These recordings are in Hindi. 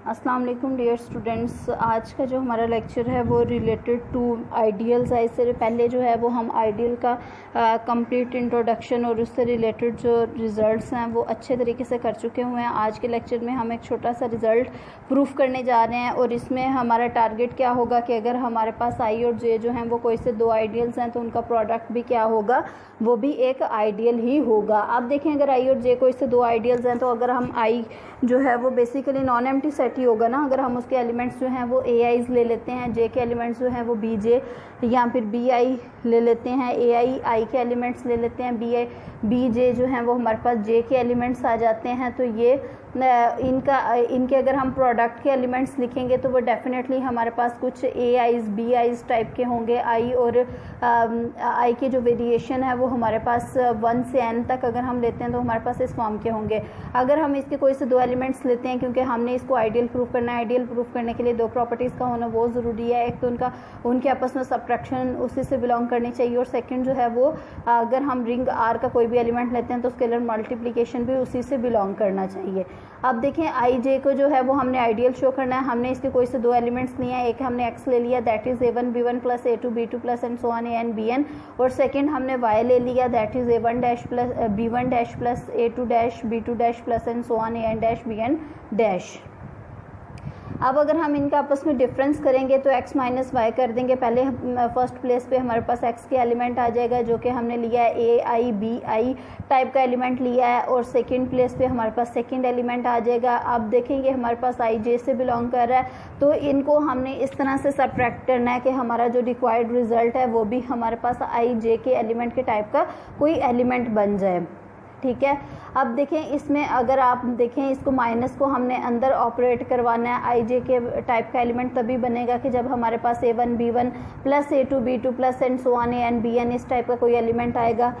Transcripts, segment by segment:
अस्सलाम वालेकुम डियर स्टूडेंट्स। आज का जो हमारा लेक्चर है वो रिलेटेड टू आइडियल्स है। इससे पहले जो है वो हम आइडियल का कंप्लीट इंट्रोडक्शन और उससे रिलेटेड जो रिज़ल्ट्स हैं वो अच्छे तरीके से कर चुके हुए हैं। आज के लेक्चर में हम एक छोटा सा रिज़ल्ट प्रूफ करने जा रहे हैं और इसमें हमारा टारगेट क्या होगा कि अगर हमारे पास आई और जे जो हैं वो कोई से दो आइडियल्स हैं तो उनका प्रोडक्ट भी क्या होगा, वो भी एक आइडियल ही होगा। अब देखें, अगर आई और जे कोई से दो आइडियल्स हैं तो अगर हम आई जो है वो बेसिकली नॉन एम्प्टी सेट ही होगा ना। अगर हम उसके एलिमेंट्स जो हैं वो ए आईज ले लेते हैं, जे के एलिमेंट्स जो हैं वो बी जे या फिर बी आई ले लेते हैं, ए आई के एलिमेंट्स ले लेते हैं, बी जे जो हैं वो हमारे पास जे के एलिमेंट्स आ जाते हैं। तो ये इनके अगर हम प्रोडक्ट के एलिमेंट्स लिखेंगे तो वो डेफिनेटली हमारे पास कुछ ए आईज बी आईज टाइप के होंगे। आई और आई के जो वेरिएशन है वो हमारे पास 1 से n तक अगर हम लेते हैं तो हमारे पास इस फॉर्म के होंगे। अगर हम इसके कोई से दो एलिमेंट्स लेते हैं, क्योंकि हमने इसको आइडियल प्रूफ करना है, आइडियल प्रूफ करने के लिए दो प्रॉपर्टीज़ का होना बहुत ज़रूरी है। एक तो उनके आपस में सब्ट्रैक्शन उसी से बिलोंग करनी चाहिए और सेकंड जो है वो अगर हम रिंग आर का कोई भी एलिमेंट लेते हैं तो स्केलर मल्टीप्लिकेशन भी उसी से बिलोंग करना चाहिए। अब देखें, आई जे को जो है वो हमने आइडियल शो करना है। हमने इसके कोई से दो एलिमेंट्स लिए हैं, एक हमने एक्स ले लिया that is a1 b1 plus a2 b2 plus and so on an bn, और सेकंड हमने वाई ले लिया that is a1 dash plus b1 dash plus a2 dash b2 dash plus and so on an dash bn dash. अब अगर हम इनका आपस में डिफरेंस करेंगे तो x माइनस वाई कर देंगे। पहले फर्स्ट प्लेस पे हमारे पास x के एलिमेंट आ जाएगा जो कि हमने लिया है ए आई बी आई टाइप का एलिमेंट लिया है, और सेकंड प्लेस पे हमारे पास सेकंड एलिमेंट आ जाएगा। अब देखेंगे हमारे पास आई जे से बिलोंग कर रहा है तो इनको हमने इस तरह से सब्ट्रैक्ट करना है कि हमारा जो रिक्वायर्ड रिजल्ट है वो भी हमारे पास आई जे के एलिमेंट के टाइप का कोई एलिमेंट बन जाए। ठीक है, अब देखें इसमें अगर आप देखें इसको माइनस को हमने अंदर ऑपरेट करवाना है। आई जे के टाइप का एलिमेंट तभी बनेगा कि जब हमारे पास a1 b1 plus a2 b2 plus and so on an bn इस टाइप का कोई एलिमेंट आएगा।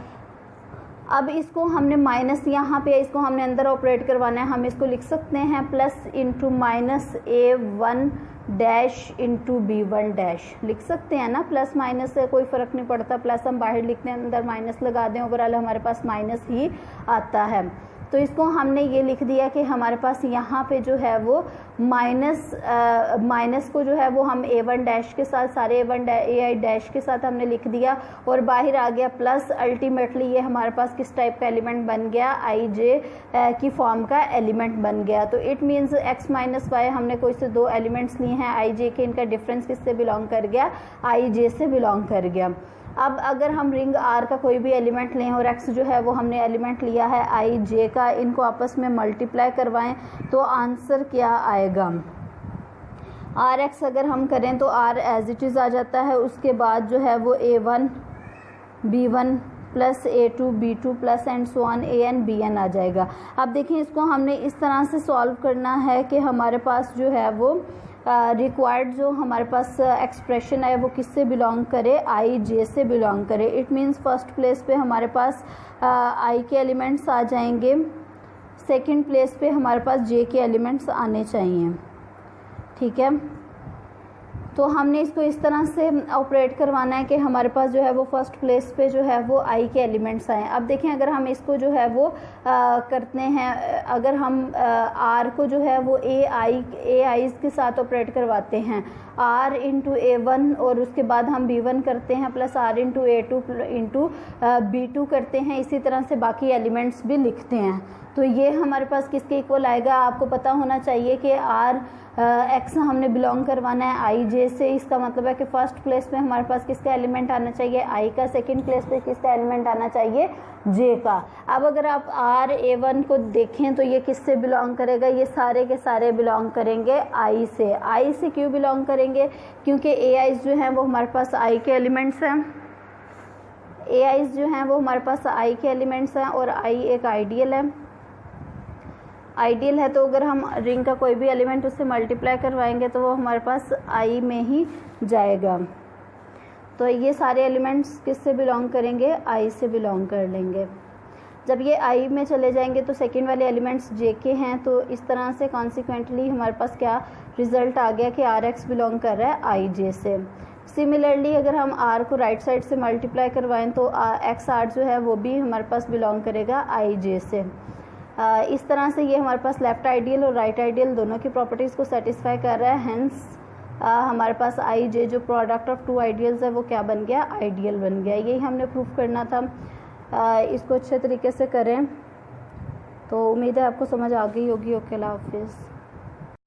अब इसको हमने माइनस यहाँ पे इसको हमने अंदर ऑपरेट करवाना है। हम इसको लिख सकते हैं plus into minus a1 dash into b1 dash लिख सकते हैं ना। प्लस माइनस से कोई फ़र्क नहीं पड़ता, प्लस हम बाहर लिखते हैं अंदर माइनस लगा दें, ओवरऑल हमारे पास माइनस ही आता है। तो इसको हमने ये लिख दिया कि हमारे पास यहाँ पे जो है वो माइनस को जो है वो हम a1 डैश के साथ सारे a1 ए आई डैश के साथ हमने लिख दिया और बाहर आ गया प्लस। अल्टीमेटली ये हमारे पास किस टाइप का एलिमेंट बन गया, आई जे की फॉर्म का एलिमेंट बन गया। तो it means x minus y हमने कोई से दो एलिमेंट्स लिए हैं आई जे के, इनका डिफरेंस किससे बिलोंग कर गया, आई जे से बिलोंग कर गया। अब अगर हम रिंग आर का कोई भी एलिमेंट लें और x जो है वो हमने एलिमेंट लिया है आई जे का, इनको आपस में मल्टीप्लाई करवाएं तो आंसर क्या आएगा। आर एक्स अगर हम करें तो आर एज इट इज़ आ जाता है, उसके बाद जो है वो a1 b1 plus a2 b2 plus and so on an bn आ जाएगा। अब देखें इसको हमने इस तरह से सॉल्व करना है कि हमारे पास जो है वो रिक्वायर्ड जो हमारे पास एक्सप्रेशन है वो किससे बिलोंग करे, आई जे से बिलोंग करे। इट मीन्स फर्स्ट प्लेस पे हमारे पास आई के एलिमेंट्स आ जाएंगे, सेकंड प्लेस पे हमारे पास जे के एलिमेंट्स आने चाहिए। ठीक है, तो हमने इसको इस तरह से ऑपरेट करवाना है कि हमारे पास जो है वो फर्स्ट प्लेस पे जो है वो आई के एलिमेंट्स आए। अब देखें अगर हम इसको जो है वो करते हैं, अगर हम आर को जो है वो ए आईज के साथ ऑपरेट करवाते हैं, आर इंटू a1 और उसके बाद हम b1 करते हैं plus are into a2 into b2 करते हैं, इसी तरह से बाकी एलिमेंट्स भी लिखते हैं। तो ये हमारे पास किसके इक्वल आएगा, आपको पता होना चाहिए कि आर एक्स हमने बिलोंग करवाना है आई जे से। इसका मतलब है कि फर्स्ट प्लेस पे हमारे पास किसका एलिमेंट आना चाहिए, आई का, सेकंड प्लेस पे किसका एलिमेंट आना चाहिए, जे का। अब अगर आप आर a1 को देखें तो ये किससे बिलोंग करेगा, ये सारे के सारे बिलोंग करेंगे आई से। आई से क्यों बिलोंग करेंगे, क्योंकि ए आईज जो हैं वो हमारे पास आई के एलिमेंट्स हैं, ए आईज जो हैं वो हमारे पास आई के एलिमेंट्स हैं और आई एक आइडियल है। आइडियल है तो अगर हम रिंग का कोई भी एलिमेंट उससे मल्टीप्लाई करवाएंगे तो वो हमारे पास आई में ही जाएगा। तो ये सारे एलिमेंट्स किससे बिलोंग करेंगे, आई से बिलोंग कर लेंगे। जब ये आई में चले जाएंगे तो सेकंड वाले एलिमेंट्स जे के हैं, तो इस तरह से कॉन्सिक्वेंटली हमारे पास क्या रिजल्ट आ गया कि आर एक्स बिलोंग कर रहा है आई जे से। सिमिलरली अगर हम आर को राइट साइड से मल्टीप्लाई करवाएं तो एक्स आर जो है वो भी हमारे पास बिलोंग करेगा आई जे से। इस तरह से ये हमारे पास लेफ़्ट आइडियल और राइट आइडियल दोनों की प्रॉपर्टीज़ को सेटिस्फाई कर रहा है। हेंस हमारे पास आई जे जो प्रोडक्ट ऑफ टू आइडियल्स है वो क्या बन गया, आइडियल बन गया। यही हमने प्रूफ करना था। इसको अच्छे तरीके से करें तो उम्मीद है आपको समझ आ गई होगी। ओके, अल्लाह हाफिज़।